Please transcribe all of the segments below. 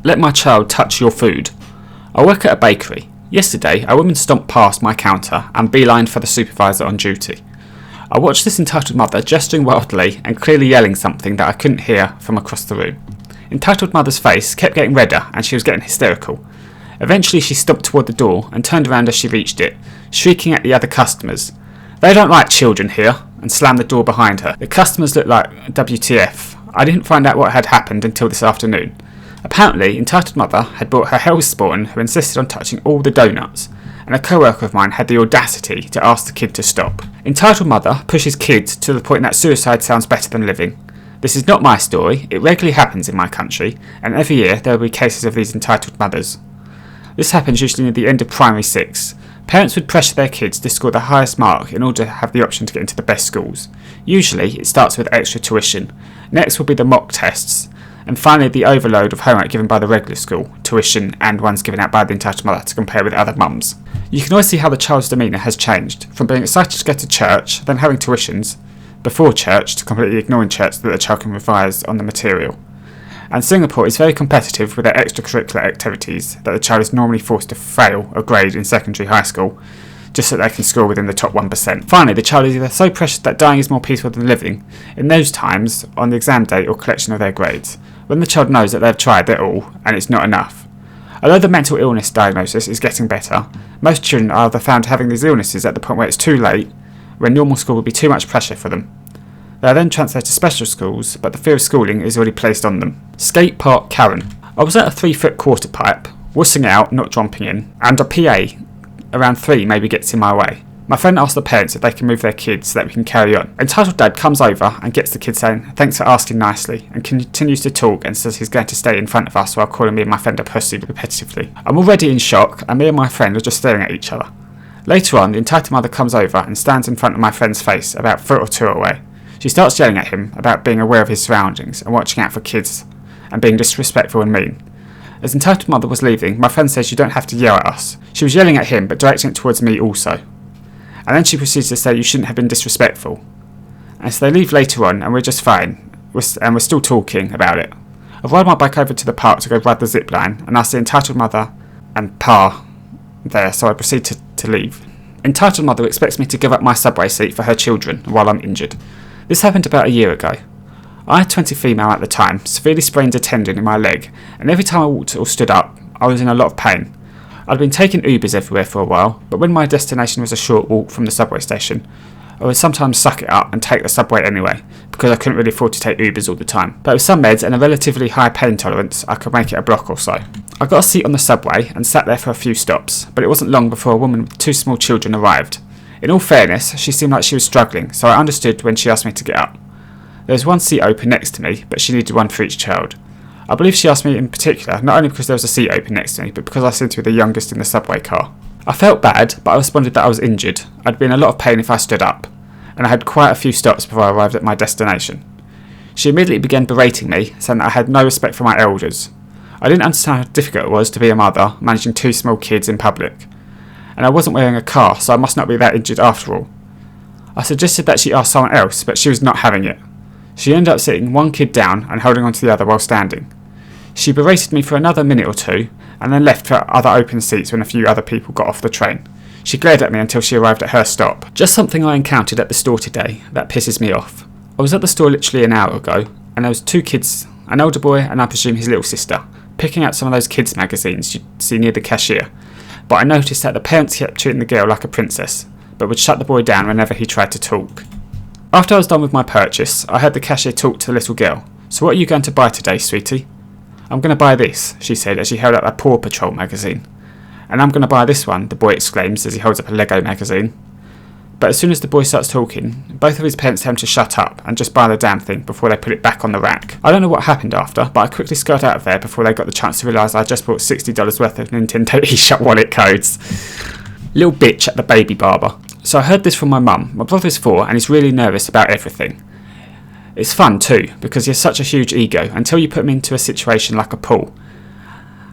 Let my child touch your food. I work at a bakery. Yesterday, a woman stomped past my counter and beelined for the supervisor on duty. I watched this entitled mother gesturing wildly and clearly yelling something that I couldn't hear from across the room. Entitled mother's face kept getting redder and she was getting hysterical. Eventually she stomped toward the door and turned around as she reached it, shrieking at the other customers. "They don't like children here," and slammed the door behind her. The customers looked like WTF. I didn't find out what had happened until this afternoon. Apparently, entitled mother had brought her hellspawn who insisted on touching all the donuts, and a co-worker of mine had the audacity to ask the kid to stop. Entitled mother pushes kids to the point that suicide sounds better than living. This is not my story, it regularly happens in my country, and every year there will be cases of these entitled mothers. This happens usually near the end of primary 6. Parents would pressure their kids to score the highest mark in order to have the option to get into the best schools. Usually it starts with extra tuition. Next will be the mock tests, and finally the overload of homework given by the regular school, tuition and ones given out by the entitled mother to compare with other mums. You can always see how the child's demeanour has changed, from being excited to go to church, then having tuitions, before church, to completely ignoring church so that the child can revise on the material. And Singapore is very competitive with their extracurricular activities that the child is normally forced to fail a grade in secondary high school, just so they can score within the top 1%. Finally, the child is either so precious that dying is more peaceful than living, in those times, on the exam day or collection of their grades, when the child knows that they've tried their all and it's not enough. Although the mental illness diagnosis is getting better, most children are either found having these illnesses at the point where it's too late, when normal school would be too much pressure for them. They are then transferred to special schools, but the fear of schooling is already placed on them. Skate park Karen. I was at a 3-foot quarter pipe, wussing out, not jumping in, and a PA around 3 maybe gets in my way. My friend asked the parents if they can move their kids so that we can carry on. Entitled dad comes over and gets the kid saying, "Thanks for asking nicely," and continues to talk and says he's going to stay in front of us while calling me and my friend a pussy repetitively. I'm already in shock and me and my friend are just staring at each other. Later on, the entitled mother comes over and stands in front of my friend's face about a foot or 2 away. She starts yelling at him about being aware of his surroundings and watching out for kids and being disrespectful and mean. As entitled mother was leaving, my friend says you don't have to yell at us. She was yelling at him but directing it towards me also. And then she proceeds to say you shouldn't have been disrespectful. And so they leave later on and we're just fine. We're still talking about it. I ride my bike over to the park to go ride the zip line and I see entitled mother and pa there, so I proceed to leave. Entitled mother expects me to give up my subway seat for her children while I'm injured. This happened about a year ago. I had 20 female at the time, severely sprained a tendon in my leg, and every time I walked or stood up, I was in a lot of pain. I'd been taking Ubers everywhere for a while, but when my destination was a short walk from the subway station, I would sometimes suck it up and take the subway anyway, because I couldn't really afford to take Ubers all the time. But with some meds and a relatively high pain tolerance, I could make it a block or so. I got a seat on the subway and sat there for a few stops, but it wasn't long before a woman with 2 small children arrived. In all fairness, she seemed like she was struggling, so I understood when she asked me to get up. There was one seat open next to me, but she needed one for each child. I believe she asked me in particular, not only because there was a seat open next to me, but because I seemed to be the youngest in the subway car. I felt bad, but I responded that I was injured. I'd be in a lot of pain if I stood up, and I had quite a few stops before I arrived at my destination. She immediately began berating me, saying that I had no respect for my elders. I didn't understand how difficult it was to be a mother, managing 2 small kids in public. And I wasn't wearing a car, so I must not be that injured after all. I suggested that she ask someone else, but she was not having it. She ended up sitting one kid down and holding onto the other while standing. She berated me for another minute or 2, and then left for other open seats when a few other people got off the train. She glared at me until she arrived at her stop. Just something I encountered at the store today that pisses me off. I was at the store literally an hour ago, and there was 2 kids, an older boy and I presume his little sister, picking out some of those kids' magazines you'd see near the cashier. But I noticed that the parents kept treating the girl like a princess, but would shut the boy down whenever he tried to talk. After I was done with my purchase, I heard the cashier talk to the little girl. "So what are you going to buy today, sweetie?" "I'm going to buy this," she said as she held out a Paw Patrol magazine. "And I'm going to buy this one," the boy exclaims as he holds up a Lego magazine. But as soon as the boy starts talking, both of his parents tell him to shut up and just buy the damn thing before they put it back on the rack. I don't know what happened after, but I quickly scurried out of there before they got the chance to realise I just bought $60 worth of Nintendo eShop wallet codes. Little bitch at the baby barber. So I heard this from my mum. My brother's 4 and he's really nervous about everything. It's fun too, because he has such a huge ego until you put him into a situation like a pool.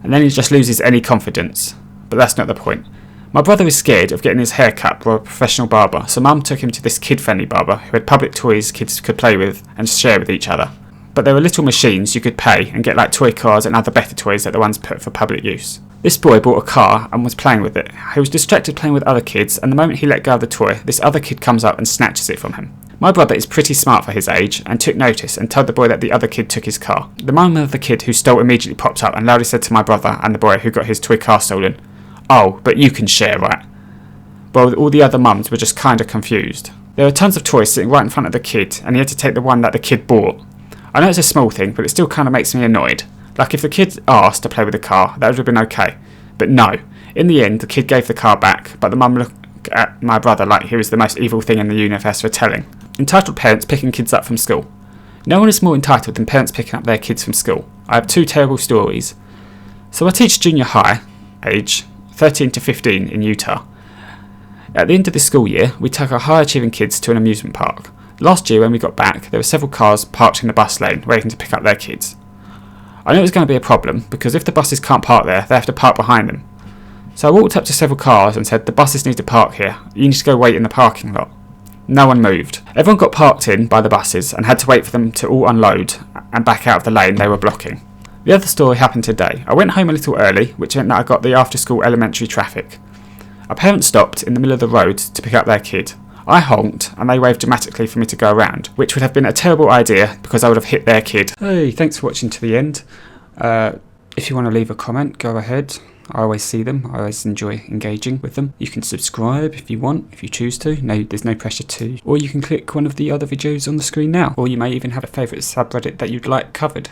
And then he just loses any confidence. But that's not the point. My brother is scared of getting his hair cut by a professional barber, so Mum took him to this kid-friendly barber who had public toys kids could play with and share with each other. but there were little machines you could pay and get like toy cars and other better toys than the ones put for public use. This boy bought a car and was playing with it. He was distracted playing with other kids, and the moment he let go of the toy, this other kid comes up and snatches it from him. My brother is pretty smart for his age and took notice and told the boy that the other kid took his car. The mum of the kid who stole immediately popped up and loudly said to my brother and the boy who got his toy car stolen, "Oh, but you can share, right?" Well, all the other mums were just kinda confused. There were tons of toys sitting right in front of the kid, and he had to take the one that the kid bought. I know it's a small thing, but it still kinda makes me annoyed. Like, if the kid asked to play with the car, that would have been okay. But no. In the end, the kid gave the car back, but the mum looked at my brother like he was the most evil thing in the universe for telling. Entitled parents picking kids up from school. No one is more entitled than parents picking up their kids from school. I have 2 terrible stories. So I teach junior high, age 13 to 15 in Utah. At the end of the school year, we took our high-achieving kids to an amusement park. Last year when we got back, there were several cars parked in the bus lane waiting to pick up their kids. I knew it was going to be a problem, because if the buses can't park there, they have to park behind them. So I walked up to several cars and said, "The buses need to park here. You need to go wait in the parking lot." No one moved. Everyone got parked in by the buses and had to wait for them to all unload and back out of the lane they were blocking. The other story happened today. I went home a little early, which meant that I got the after-school elementary traffic. A parent stopped in the middle of the road to pick up their kid. I honked and they waved dramatically for me to go around, which would have been a terrible idea because I would have hit their kid. Hey, thanks for watching to the end. If you want to leave a comment, go ahead. I always see them. I always enjoy engaging with them. You can subscribe if you want, if you choose to. No, there's no pressure to. Or you can click one of the other videos on the screen now. Or you may even have a favourite subreddit that you'd like covered.